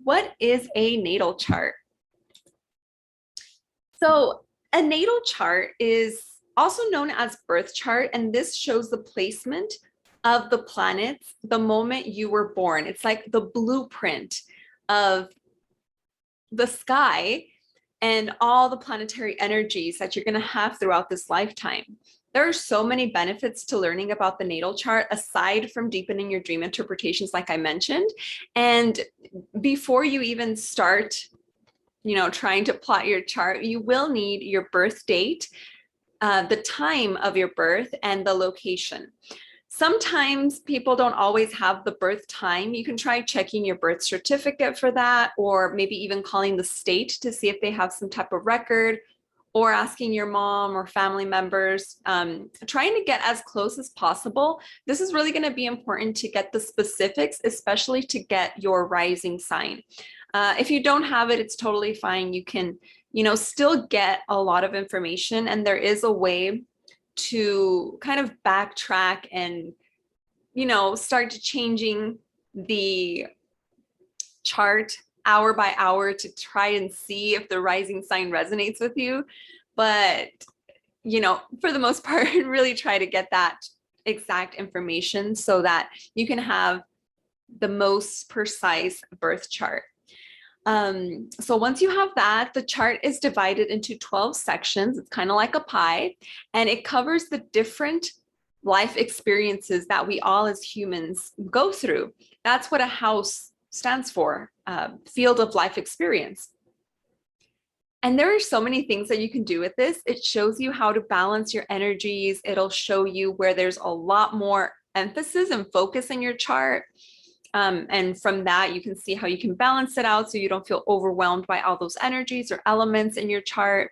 What is a natal chart? So a natal chart is also known as birth chart, and this shows the placement of the planets the moment you were born. It's like the blueprint of the sky and all the planetary energies that you're going to have throughout this lifetime. There are so many benefits to learning about the natal chart aside from deepening your dream interpretations, like I mentioned. And before you even start, trying to plot your chart, you will need your birth date, the time of your birth, and the location. Sometimes people don't always have the birth time. You can try checking your birth certificate for that, or maybe even calling the state to see if they have some type of record, or asking your mom or family members, trying to get as close as possible. This is really going to be important to get the specifics, especially to get your rising sign. If you don't have it, it's totally fine. You can, still get a lot of information, and there is a way to kind of backtrack and, start changing the chart hour by hour to try and see if the rising sign resonates with you. But, for the most part, really try to get that exact information so that you can have the most precise birth chart. So once you have that, the chart is divided into 12 sections. It's kind of like a pie, and it covers the different life experiences that we all as humans go through. That's what a house stands for, field of life experience. And there are so many things that you can do with this. It shows you how to balance your energies. It'll show you where there's a lot more emphasis and focus in your chart. And from that, you can see how you can balance it out so you don't feel overwhelmed by all those energies or elements in your chart.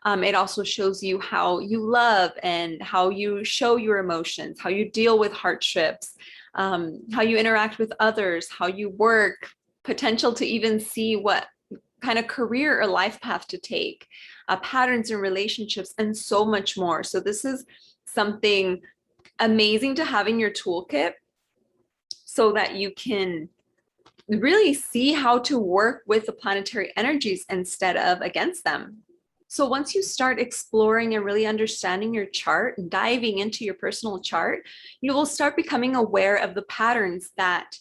It also shows you how you love and how you show your emotions, how you deal with hardships, how you interact with others, how you work, potential to even see what kind of career or life path to take, patterns in relationships, and so much more. So this is something amazing to have in your toolkit so that you can really see how to work with the planetary energies instead of against them. So once you start exploring and really understanding your chart, diving into your personal chart, you will start becoming aware of the patterns that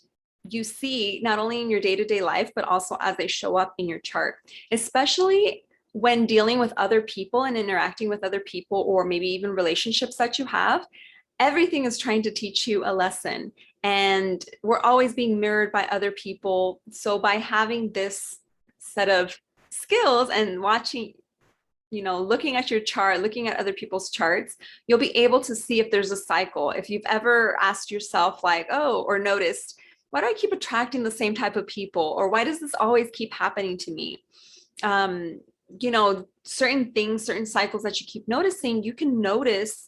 you see not only in your day-to-day life, but also as they show up in your chart, especially when dealing with other people and interacting with other people, or maybe even relationships that you have. Everything is trying to teach you a lesson, and we're always being mirrored by other people. So by having this set of skills and watching, looking at your chart, looking at other people's charts, you'll be able to see if there's a cycle. If you've ever asked yourself like, oh, or noticed, why do I keep attracting the same type of people? Or why does this always keep happening to me? Certain things, certain cycles that you keep noticing, you can notice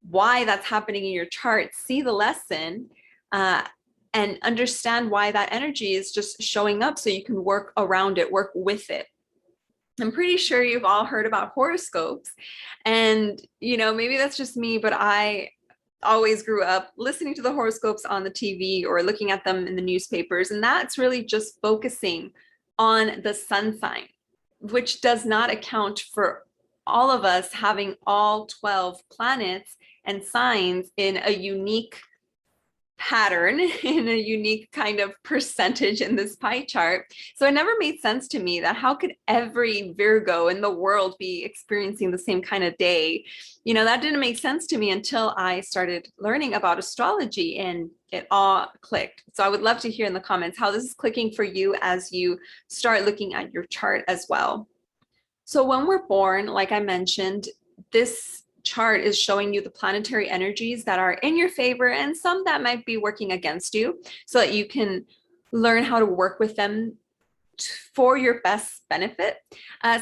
why that's happening in your chart, see the lesson, and understand why that energy is just showing up so you can work around it, work with it. I'm pretty sure you've all heard about horoscopes, and maybe that's just me, but I always grew up listening to the horoscopes on the TV or looking at them in the newspapers, and that's really just focusing on the sun sign, which does not account for all of us having all 12 planets and signs in a unique pattern, in a unique kind of percentage in this pie chart. So it never made sense to me that how could every Virgo in the world be experiencing the same kind of day? That didn't make sense to me until I started learning about astrology, and it all clicked. So I would love to hear in the comments how this is clicking for you as you start looking at your chart as well. So when we're born, like I mentioned, this chart is showing you the planetary energies that are in your favor and some that might be working against you, so that you can learn how to work with them for your best benefit.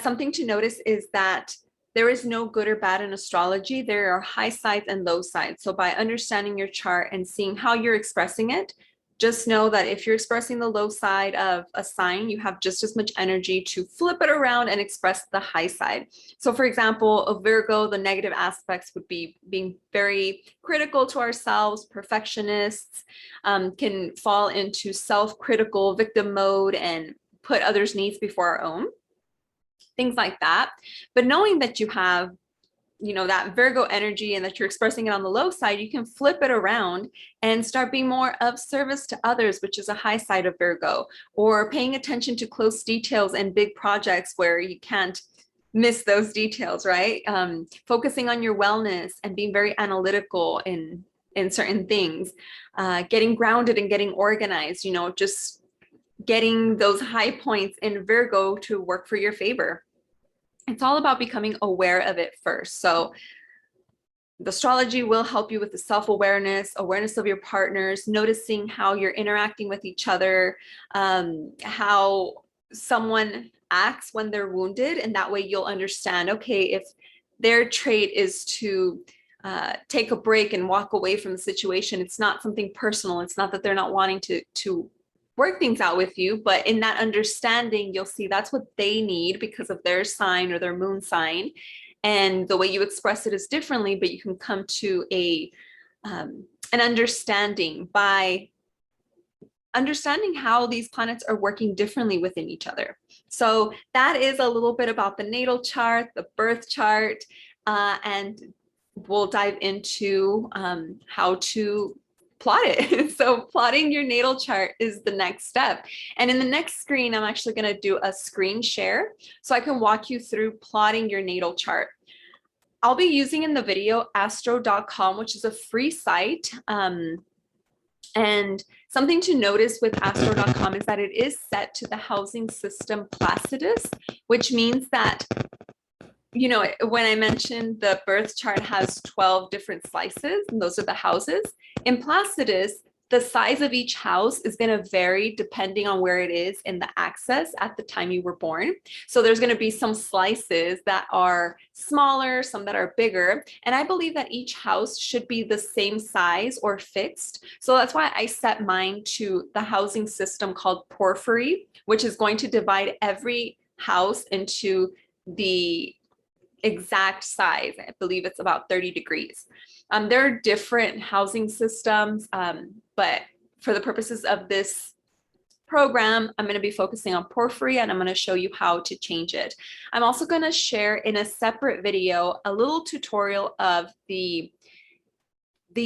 Something to notice is that there is no good or bad in astrology. There are high sides and low sides. So by understanding your chart and seeing how you're expressing it, just know that if you're expressing the low side of a sign, you have just as much energy to flip it around and express the high side. So for example, a Virgo, the negative aspects would be being very critical to ourselves, perfectionists, can fall into self-critical victim mode and put others' needs before our own, things like that. But knowing that you have that Virgo energy and that you're expressing it on the low side, you can flip it around and start being more of service to others, which is a high side of Virgo, or paying attention to close details and big projects where you can't miss those details, right? Focusing on your wellness and being very analytical in certain things, getting grounded and getting organized, just getting those high points in Virgo to work for your favor. It's all about becoming aware of it first. So the astrology will help you with the self-awareness, awareness of your partners, noticing how you're interacting with each other, how someone acts when they're wounded. And that way you'll understand, okay, if their trait is to take a break and walk away from the situation, it's not something personal. It's not that they're not wanting to work things out with you, but in that understanding, you'll see that's what they need because of their sign or their moon sign. And the way you express it is differently, but you can come to an understanding by understanding how these planets are working differently within each other. So that is a little bit about the natal chart, the birth chart, and we'll dive into how to plot it. So plotting your natal chart is the next step. And in the next screen, I'm actually going to do a screen share so I can walk you through plotting your natal chart. I'll be using in the video astro.com, which is a free site. And something to notice with astro.com is that it is set to the housing system Placidus, which means that when I mentioned the birth chart has 12 different slices, and those are the houses, in Placidus, the size of each house is going to vary depending on where it is in the axis at the time you were born. So there's going to be some slices that are smaller, some that are bigger. And I believe that each house should be the same size or fixed. So that's why I set mine to the housing system called porphyry, which is going to divide every house into the exact size. I believe it's about 30 degrees. There are different housing systems, but for the purposes of this program, I'm going to be focusing on porphyry, and I'm going to show you how to change it. I'm also going to share in a separate video a little tutorial of the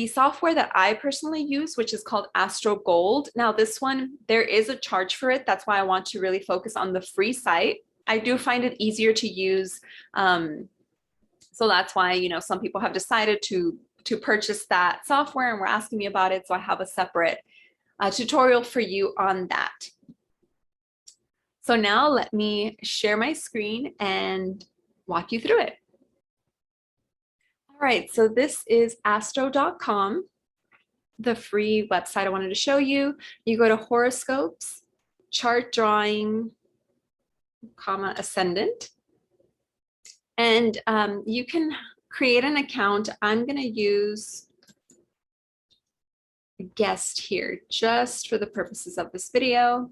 software that I personally use, which is called Astro Gold. Now this one, there is a charge for it. That's why I want to really focus on the free site. I do find it easier to use. So that's why, some people have decided to purchase that software and were asking me about it. So I have a separate tutorial for you on that. So now let me share my screen and walk you through it. All right, so this is astro.com, the free website I wanted to show you. You go to horoscopes, chart drawing, ascendant, and you can create an account. I'm going to use a guest here just for the purposes of this video.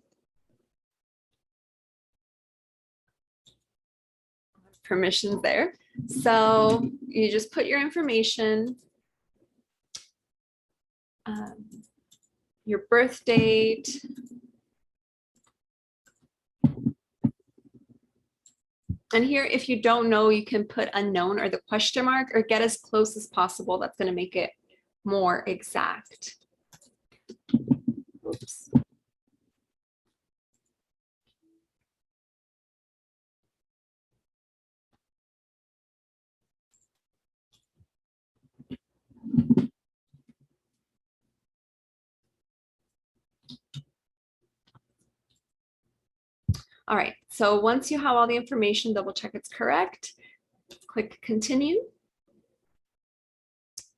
Permissions there. So you just put your information, your birth date, and here, if you don't know, you can put unknown or the question mark or get as close as possible. That's going to make it more exact. Oops. All right, so once you have all the information, double check it's correct. Click continue.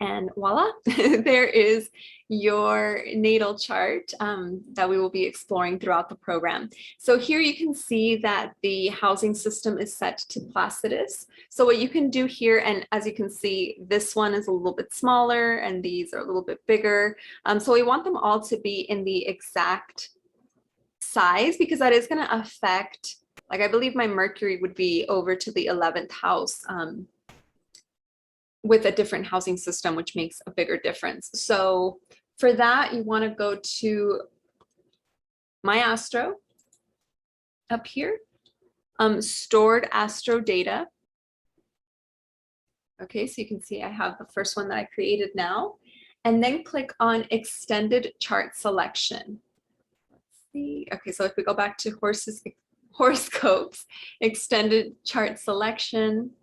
And voila, there is your natal chart that we will be exploring throughout the program. So here you can see that the housing system is set to Placidus. So what you can do here, and as you can see, this one is a little bit smaller and these are a little bit bigger. So we want them all to be in the exact size because that is going to affect, like I believe my Mercury would be over to the 11th house with a different housing system, which makes a bigger difference. So for that, you want to go to My Astro up here, stored astro data. Okay, so you can see I have the first one that I created now, and then click on extended chart selection. Let's see. Okay, so if we go back to horoscopes, extended chart selection,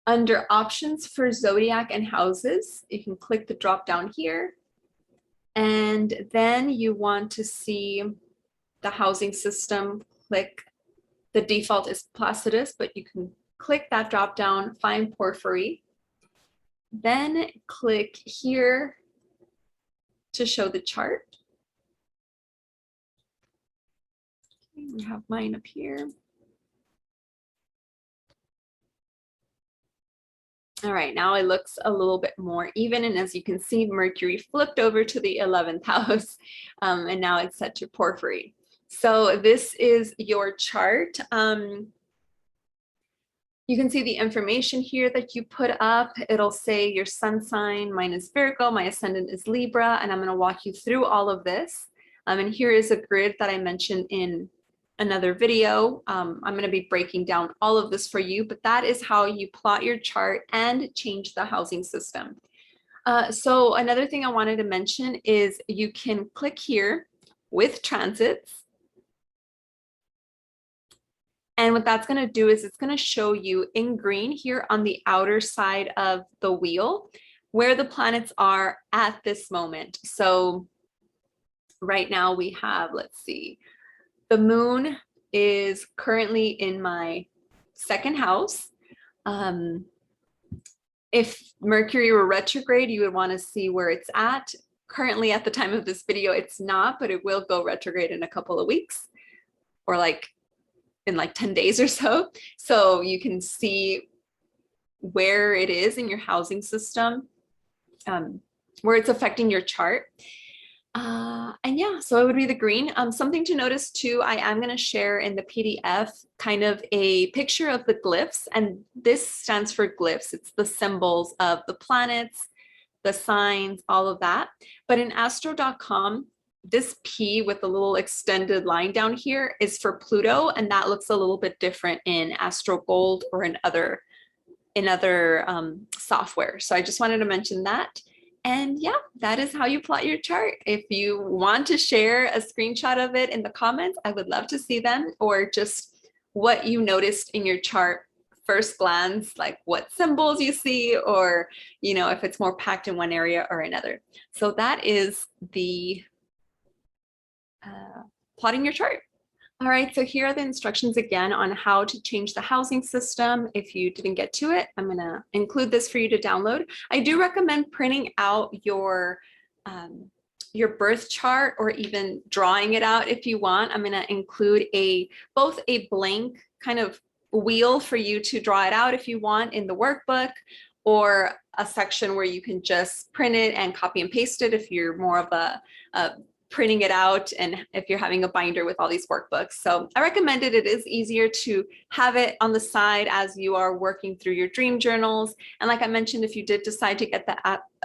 under options for zodiac and houses, you can click the drop down here. And then you want to see the housing system, click, the default is Placidus, but you can click that drop down, find Porphyry. Then click here to show the chart. Okay, we have mine up here. All right, now it looks a little bit more even. And as you can see, Mercury flipped over to the 11th house and now it's set to Porphyry. So this is your chart. You can see the information here that you put up. It'll say your sun sign, mine is Virgo, my ascendant is Libra, and I'm going to walk you through all of this. And here is a grid that I mentioned in another video. I'm going to be breaking down all of this for you, but that is how you plot your chart and change the housing system. So another thing I wanted to mention is you can click here with transits. And what that's going to do is it's going to show you in green here on the outer side of the wheel where the planets are at this moment. So right now we have, let's see, the moon is currently in my second house. If Mercury were retrograde, you would want to see where it's at. Currently, at the time of this video, it's not, but it will go retrograde in a couple of weeks or in 10 days or so. So you can see where it is in your housing system, where it's affecting your chart. And yeah, so it would be the green. Something to notice too, I am going to share in the PDF kind of a picture of the glyphs, and this stands for glyphs. It's the symbols of the planets, the signs, all of that. But in astro.com, this P with a little extended line down here is for Pluto, and that looks a little bit different in Astro Gold or in other software. So I just wanted to mention that. And yeah, that is how you plot your chart. If you want to share a screenshot of it in the comments, I would love to see them, or just what you noticed in your chart first glance, like what symbols you see, or if it's more packed in one area or another. So that is the plotting your chart. All right, so here are the instructions again on how to change the housing system. If you didn't get to it, I'm gonna include this for you to download. I do recommend printing out your birth chart or even drawing it out if you want. I'm gonna include both a blank kind of wheel for you to draw it out if you want in the workbook, or a section where you can just print it and copy and paste it if you're more of a printing it out and if you're having a binder with all these workbooks. So I recommend it. It is easier to have it on the side as you are working through your dream journals. And like I mentioned, if you did decide to get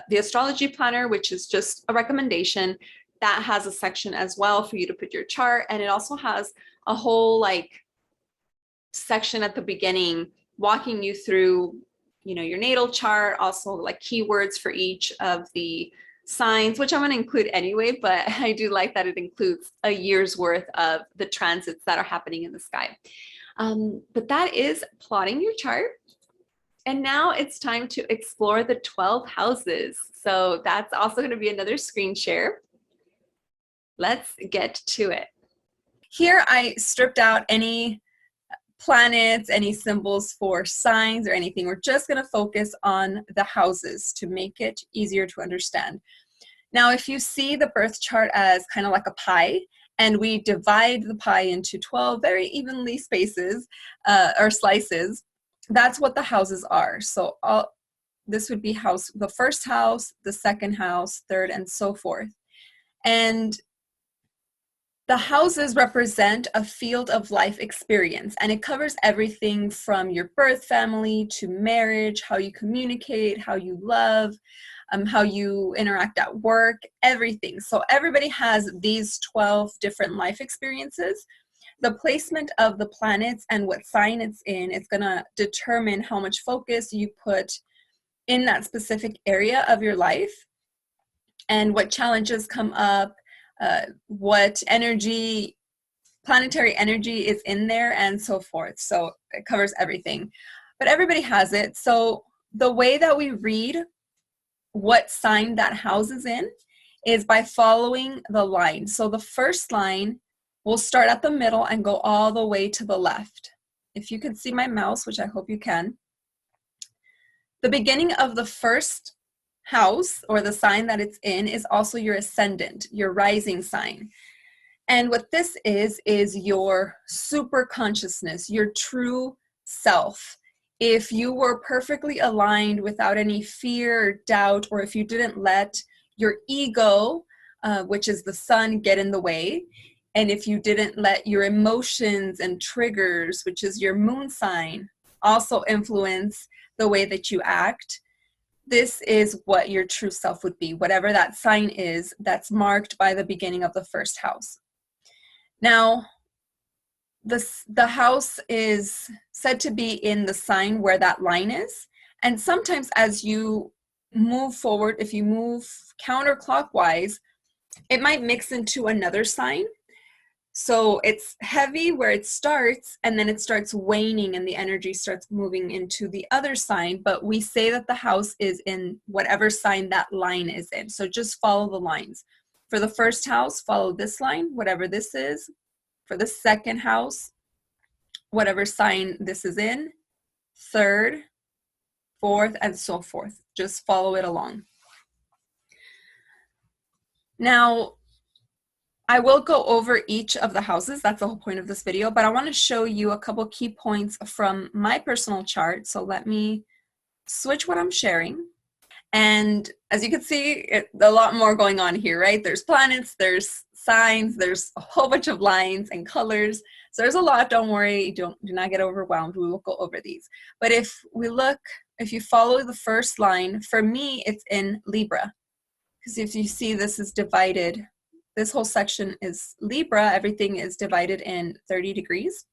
the astrology planner, which is just a recommendation, that has a section as well for you to put your chart. And it also has a whole section at the beginning walking you through your natal chart, also keywords for each of the signs, which I'm going to include anyway, but I do like that it includes a year's worth of the transits that are happening in the sky. But that is plotting your chart. And now it's time to explore the 12 houses. So that's also going to be another screen share. Let's get to it. Here I stripped out any planets, any symbols for signs or anything. We're just going to focus on the houses to make it easier to understand. Now, if you see the birth chart as kind of like a pie, and we divide the pie into 12 very evenly spaces or slices, that's what the houses are. So this would be the first house, the second house, third, and so forth. And the houses represent a field of life experience, and it covers everything from your birth family to marriage, how you communicate, how you love, how you interact at work, everything. So everybody has these 12 different life experiences. The placement of the planets and what sign it's in is going to determine how much focus you put in that specific area of your life and what challenges come up, what energy, planetary energy is in there, and so forth. So it covers everything. But everybody has it. So the way that we read what sign that house is in is by following the line. So the first line will start at the middle and go all the way to the left. If you can see my mouse, which I hope you can, the beginning of the first house or the sign that it's in is also your ascendant, your rising sign. And what this is your super consciousness, your true self. If you were perfectly aligned without any fear or doubt, or if you didn't let your ego, which is the sun, get in the way, and if you didn't let your emotions and triggers, which is your moon sign, also influence the way that you act, this is what your true self would be, whatever that sign is that's marked by the beginning of the first house. Now, the house is said to be in the sign where that line is. And sometimes as you move forward, if you move counterclockwise, it might mix into another sign. So it's heavy where it starts, and then it starts waning and the energy starts moving into the other sign. But we say that the house is in whatever sign that line is in. So just follow the lines. For the first house, follow this line, whatever this is. For the second house, whatever sign this is in. Third, fourth, and so forth. Just follow it along. Now, I will go over each of the houses. That's the whole point of this video, but I want to show you a couple key points from my personal chart. So let me switch what I'm sharing. And as you can see, a lot more going on here, right? There's planets, there's signs, there's a whole bunch of lines and colors. So there's a lot. Don't worry, do not get overwhelmed. We will go over these. But if you follow the first line, for me, it's in Libra. Because if you see, this is divided. This whole section is Libra. Everything is divided in 30 degrees.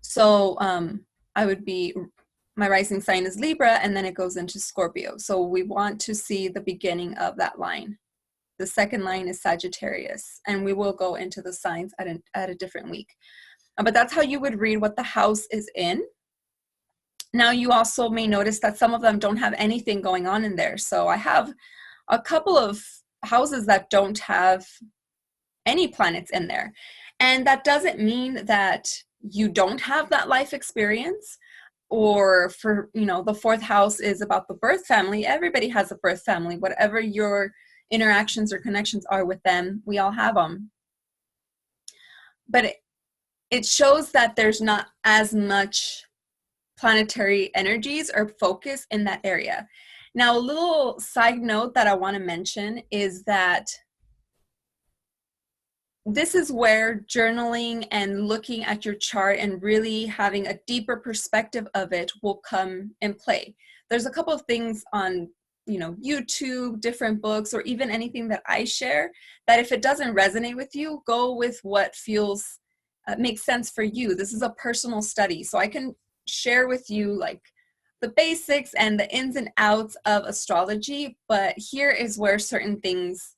So my rising sign is Libra, and then it goes into Scorpio. So we want to see the beginning of that line. The second line is Sagittarius, and we will go into the signs at a different week. But that's how you would read what the house is in. Now, you also may notice that some of them don't have anything going on in there. So I have a couple of houses that don't have any planets in there. And that doesn't mean that you don't have that life experience. Or for, the fourth house is about the birth family. Everybody has a birth family. Whatever your interactions or connections are with them, we all have them. But it shows that there's not as much planetary energies or focus in that area. Now, a little side note that I want to mention is that this is where journaling and looking at your chart and really having a deeper perspective of it will come in play. There's a couple of things on, YouTube, different books, or even anything that I share, that if it doesn't resonate with you, go with what feels makes sense for you. This is a personal study, so I can share with you like the basics and the ins and outs of astrology, but here is where certain things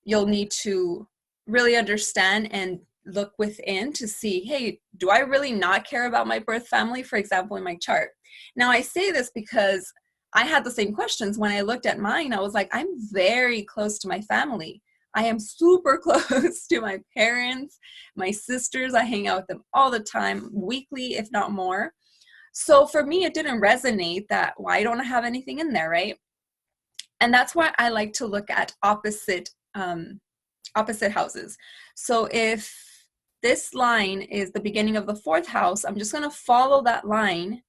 you'll need to really understand and look within to see, hey, do I really not care about my birth family, for example, in my chart? Now, I say this because I had the same questions when I looked at mine. I was like, I'm very close to my family. I am super close to my parents, my sisters. I hang out with them all the time, weekly, if not more. So for me, it didn't resonate that why don't I have anything in there, right? And that's why I like to look at opposite houses. So if this line is the beginning of the fourth house, I'm just going to follow that line.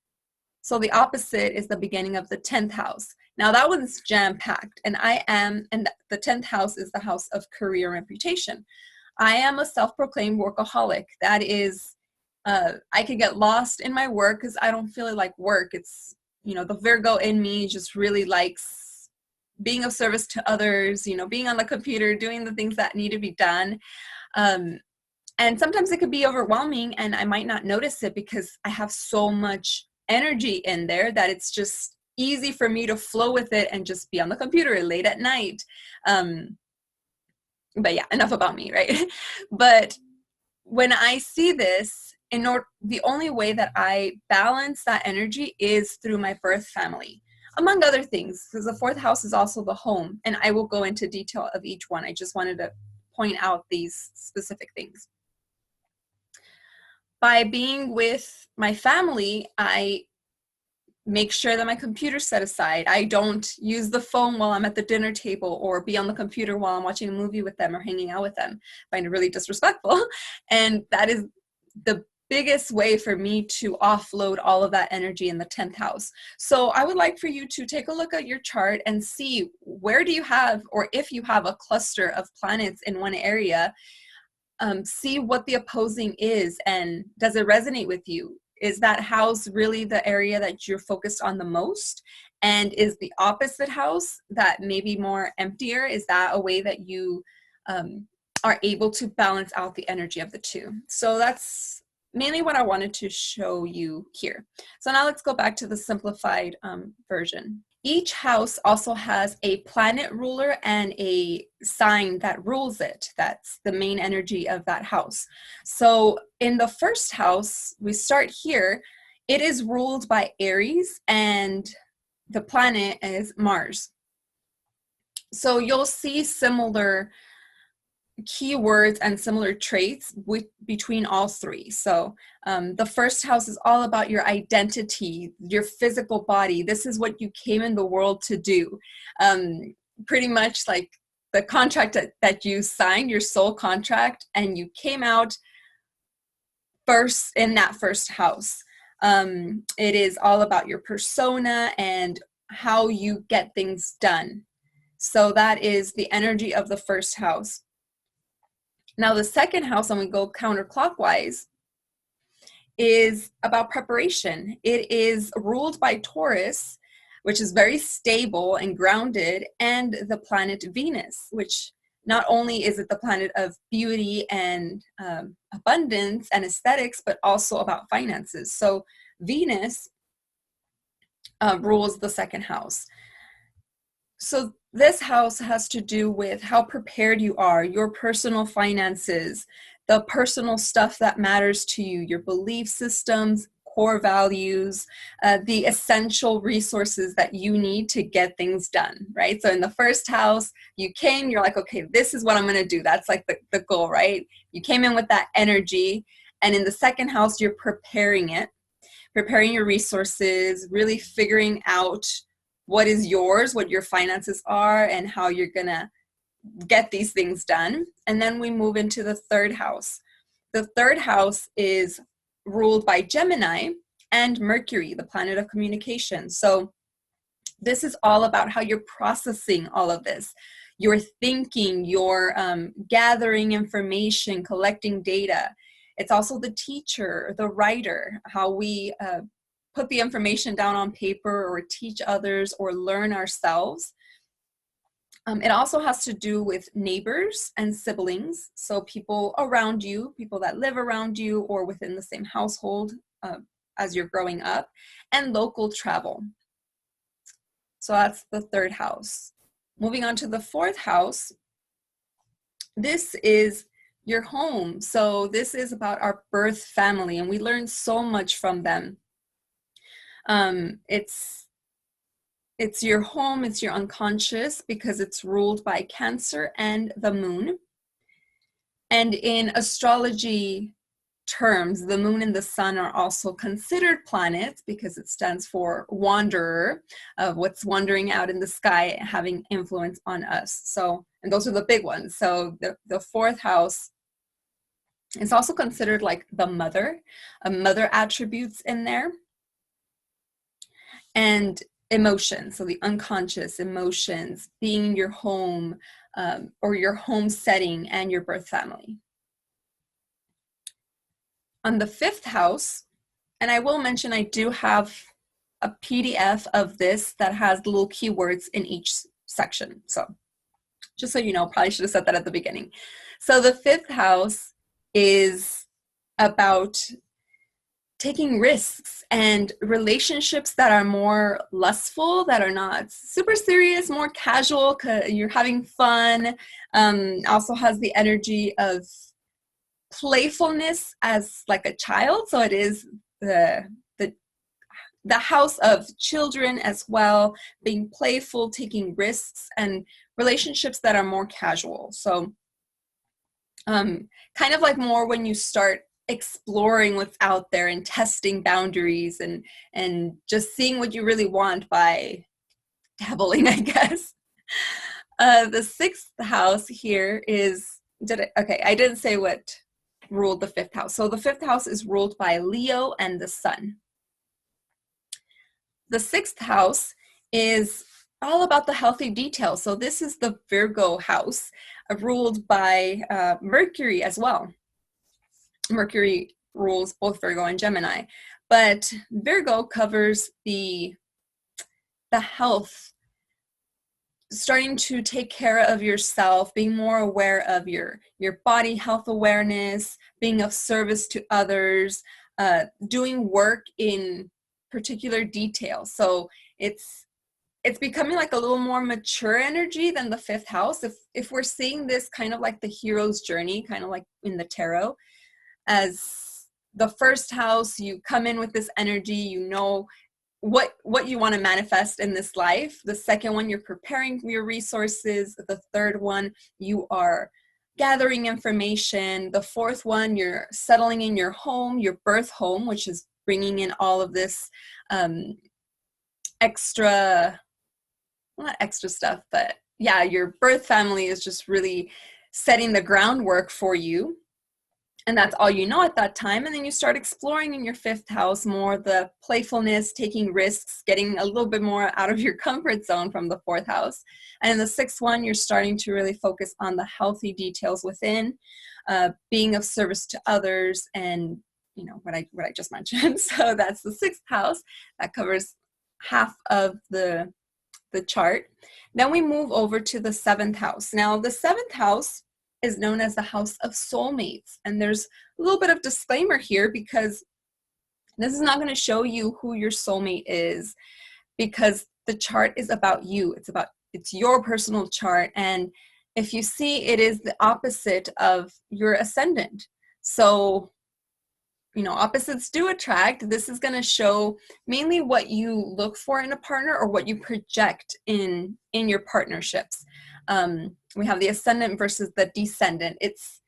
So the opposite is the beginning of the 10th house. Now that one's jam-packed, and the 10th house is the house of career and reputation. I am a self-proclaimed workaholic. That is, I could get lost in my work because I don't feel it like work. It's, the Virgo in me just really likes being of service to others, being on the computer, doing the things that need to be done. And sometimes it could be overwhelming and I might not notice it because I have so much energy in there that it's just easy for me to flow with it and just be on the computer late at night. But yeah, enough about me, right? But when I see this, the only way that I balance that energy is through my birth family, among other things, because the fourth house is also the home, and I will go into detail of each one. I just wanted to point out these specific things. By being with my family, I make sure that my computer's set aside. I don't use the phone while I'm at the dinner table or be on the computer while I'm watching a movie with them or hanging out with them. I find it really disrespectful. And that is the biggest way for me to offload all of that energy in the 10th house. So I would like for you to take a look at your chart and see where do you have, or if you have a cluster of planets in one area, see what the opposing is and does it resonate with you? Is that house really the area that you're focused on the most? And is the opposite house that maybe more emptier? Is that a way that you are able to balance out the energy of the two? So that's mainly what I wanted to show you here. So now let's go back to the simplified version. Each house also has a planet ruler and a sign that rules it. That's the main energy of that house. So in the first house, we start here. It is ruled by Aries and the planet is Mars. So you'll see similar keywords and similar traits between all three. So the first house is all about your identity, your physical body. This is what you came in the world to do. Pretty much like the contract that you signed, your soul contract, and you came out first in that first house. It is all about your persona and how you get things done. So that is the energy of the first house. Now, the second house, and we go counterclockwise, is about preparation. It is ruled by Taurus, which is very stable and grounded, and the planet Venus, which not only is it the planet of beauty and abundance and aesthetics, but also about finances. So Venus rules the second house. So this house has to do with how prepared you are, your personal finances, the personal stuff that matters to you, your belief systems, core values, the essential resources that you need to get things done, right? So in the first house, you came, you're like, okay, this is what I'm going to do. That's like the goal, right? You came in with that energy. And in the second house, you're preparing it, preparing your resources, really figuring out what is yours, what your finances are, and how you're gonna get these things done. And then we move into the third house. The third house is ruled by Gemini and Mercury, the planet of communication. So this is all about how you're processing all of this. You're thinking, you're gathering information, collecting data. It's also the teacher, the writer, how we put the information down on paper or teach others or learn ourselves. It also has to do with neighbors and siblings. So people around you, people that live around you or within the same household as you're growing up, and local travel. So that's the third house. Moving on to the fourth house, this is your home. So this is about our birth family, and we learn so much from them. It's It's your home, it's your unconscious, because it's ruled by Cancer and the moon. And in astrology terms, the moon and the sun are also considered planets because it stands for wanderer, of what's wandering out in the sky, having influence on us. So, and those are the big ones. So the fourth house is also considered like the mother, mother attributes in there. And emotions, so the unconscious emotions, being in your home, or your home setting and your birth family. On the fifth house, and I will mention I do have a PDF of this that has little keywords in each section. So just so you know, probably should have said that at the beginning. So the fifth house is about taking risks and relationships that are more lustful, that are not super serious, more casual, you're having fun. Also has the energy of playfulness as like a child. So it is the house of children as well, being playful, taking risks, and relationships that are more casual. So kind of like more when you start exploring what's out there and testing boundaries and just seeing what you really want by dabbling, I guess. The sixth house here is, I didn't say what ruled the fifth house. So the fifth house is ruled by Leo and the sun. The sixth house is all about the healthy details. So this is the Virgo house, ruled by Mercury as well. Mercury rules both Virgo and Gemini, but Virgo covers the health, starting to take care of yourself, being more aware of your body health awareness, being of service to others, doing work in particular detail. So it's becoming like a little more mature energy than the fifth house. If we're seeing this kind of like the hero's journey, kind of like in the tarot, as the first house, you come in with this energy, you know what you want to manifest in this life. The second one, you're preparing your resources. The third one, you are gathering information. The fourth one, you're settling in your home, your birth home, which is bringing in all of this extra, well, not extra stuff, but yeah, your birth family is just really setting the groundwork for you. And that's all you know at that time. And then you start exploring in your fifth house more the playfulness, taking risks, getting a little bit more out of your comfort zone from the fourth house. And in the sixth one, you're starting to really focus on the healthy details within, being of service to others, and you know what I just mentioned. So that's the sixth house. That covers half of the chart. Then we move over to the seventh house. Now the seventh house is known as the house of soulmates. And there's a little bit of disclaimer here, because this is not going to show you who your soulmate is, because the chart is about you. It's your personal chart. And if you see, it is the opposite of your ascendant. So, you know, opposites do attract. This is going to show mainly what you look for in a partner, or what you project in your partnerships. We have the ascendant versus the descendant. It's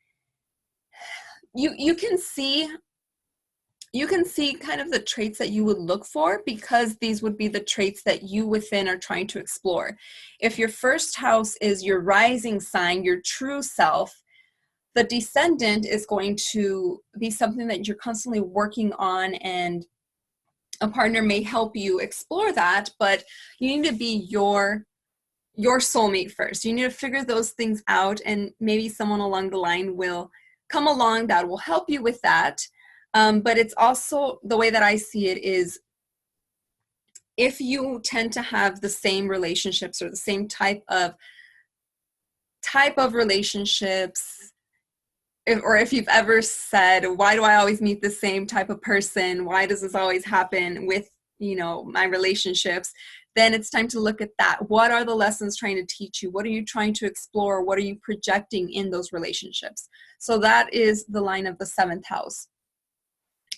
you can see kind of the traits that you would look for, because these would be the traits that you within are trying to explore. If your first house is your rising sign, your true self, the descendant is going to be something that you're constantly working on, and a partner may help you explore that, but you need to be your soulmate first. You need to figure those things out, and maybe someone along the line will come along that will help you with that. But it's also, the way that I see it is, if you tend to have the same relationships, or the same type of relationships, or if you've ever said, why do I always meet the same type of person? Why does this always happen with, you know, my relationships? Then it's time to look at that. What are the lessons trying to teach you? What are you trying to explore? What are you projecting in those relationships? So that is the line of the seventh house.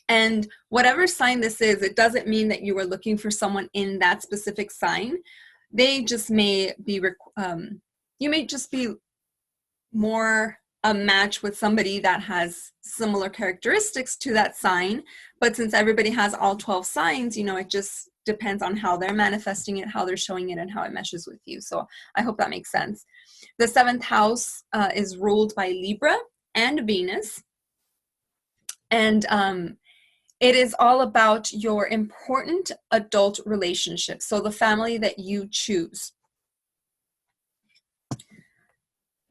And whatever sign this is, it doesn't mean that you are looking for someone in that specific sign. they just may be, you may just be more a match with somebody that has similar characteristics to that sign. But since everybody has all 12 signs, it just depends on how they're manifesting it, how they're showing it, and how it meshes with you. So I hope that makes sense. The 7th house is ruled by Libra and Venus. And it is all about your important adult relationships. So the family that you choose.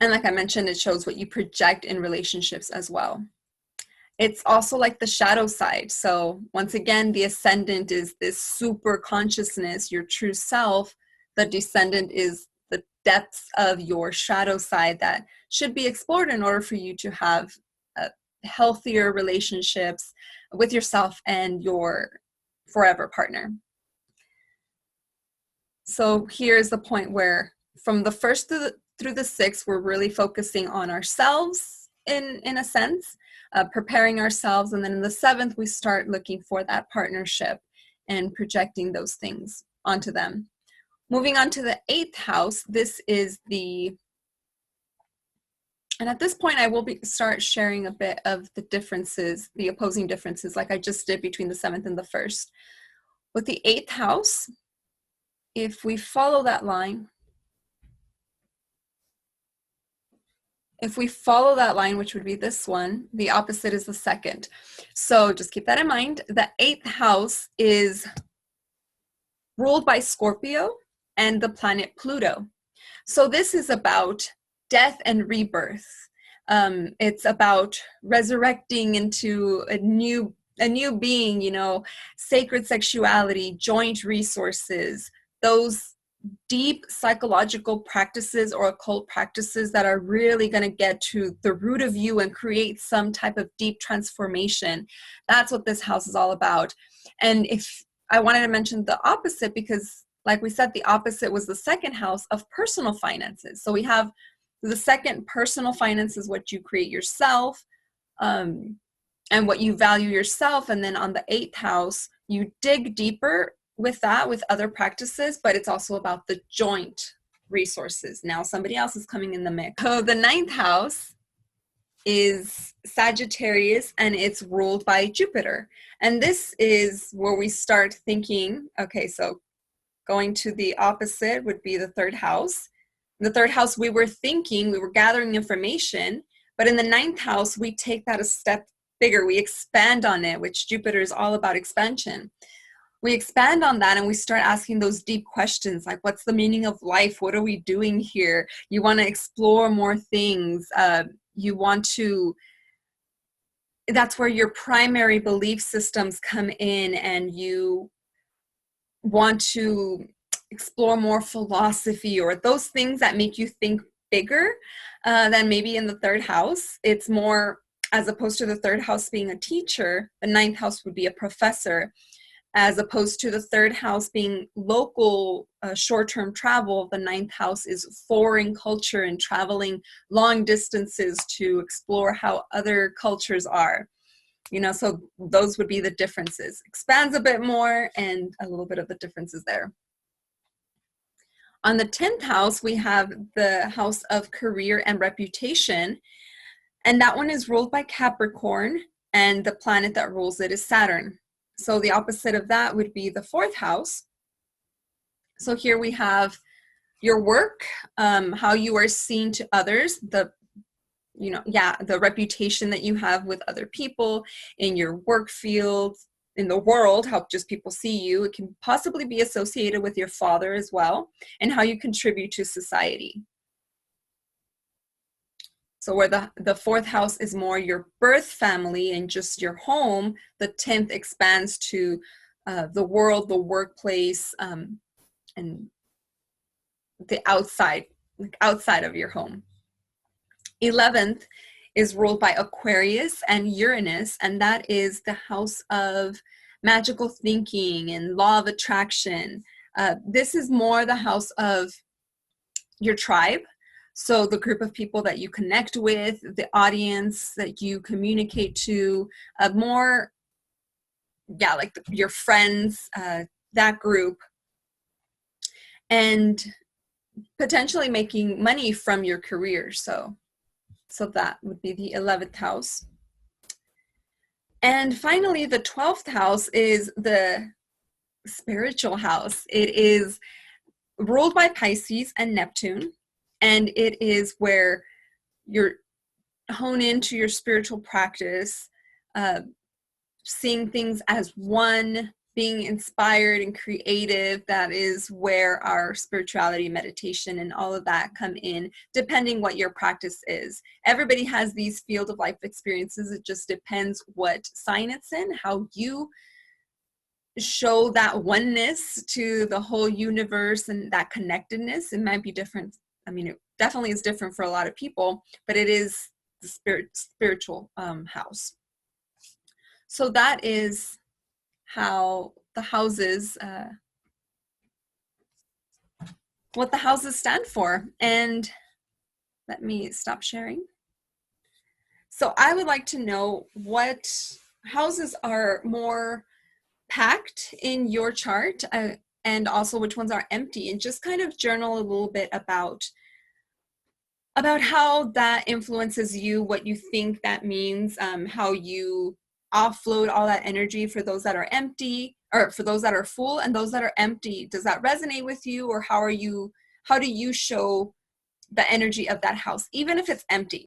And like I mentioned, it shows what you project in relationships as well. It's also like the shadow side. So once again, the ascendant is this super consciousness, your true self. The descendant is the depths of your shadow side that should be explored in order for you to have healthier relationships with yourself and your forever partner. So here's the point where from the 1st through the 6th, we're really focusing on ourselves in a sense, preparing ourselves. And then in the 7th, we start looking for that partnership and projecting those things onto them. Moving on to the 8th house, this is and at this point, I will start sharing a bit of the differences, the opposing differences, like I just did between the 7th and the 1st. With the 8th house, if we follow that line, which would be this one, the opposite is the 2nd. So just keep that in mind. The 8th house is ruled by Scorpio and the planet Pluto. So this is about death and rebirth. It's about resurrecting into a new being, sacred sexuality, joint resources, those deep psychological practices or occult practices that are really going to get to the root of you and create some type of deep transformation. That's what this house is all about. And if I wanted to mention the opposite, because like we said, the opposite was the 2nd house of personal finances. So we have the 2nd, personal finance, is what you create yourself, and what you value yourself. And then on the 8th house, you dig deeper with that, with other practices, but it's also about the joint resources. Now somebody else is coming in the mix. So the 9th house is Sagittarius, and it's ruled by Jupiter. And this is where we start thinking, okay, so going to the opposite would be the 3rd house. In the 3rd house, we were gathering information, but in the 9th house, we take that a step bigger. We expand on it, which Jupiter is all about expansion. We expand on that and we start asking those deep questions like, what's the meaning of life? What are we doing here? You want to explore more things. That's where your primary belief systems come in, and you want to explore more philosophy or those things that make you think bigger than maybe in the 3rd house. It's more, as opposed to the 3rd house being a teacher, the 9th house would be a professor, as opposed to the 3rd house being local short-term travel. The 9th house is foreign culture and traveling long distances to explore how other cultures are. So those would be the differences. Expands a bit more, and a little bit of the differences there. On the 10th house, we have the house of career and reputation. And that one is ruled by Capricorn, and the planet that rules it is Saturn. So the opposite of that would be the 4th house. So here we have your work, how you are seen to others, the reputation that you have with other people in your work field, in the world, how just people see you. It can possibly be associated with your father as well, and how you contribute to society. So where the 4th house is more your birth family and just your home, the 10th expands to the world, the workplace, and the outside of your home. 11th is ruled by Aquarius and Uranus, and that is the house of magical thinking and law of attraction. This is more the house of your tribe. So the group of people that you connect with, the audience that you communicate to, like your friends, that group. and potentially making money from your career. So that would be the 11th house. And finally, the 12th house is the spiritual house. It is ruled by Pisces and Neptune, and it is where you're hone into your spiritual practice, seeing things as one, being inspired and creative. That is where our spirituality, meditation, and all of that come in, depending what your practice is. Everybody has these field of life experiences. It just depends what sign it's in, how you show that oneness to the whole universe and that connectedness. It might be different. I mean, it definitely is different for a lot of people, but it is the spiritual house. So that is how the houses, what the houses stand for. And let me stop sharing. So I would like to know what houses are more packed in your chart, and also which ones are empty, and just kind of journal a little bit about how that influences you, what you think that means, how you offload all that energy for those that are empty, or for those that are full, and those that are empty. Does that resonate with you, or how do you show the energy of that house, even if it's empty?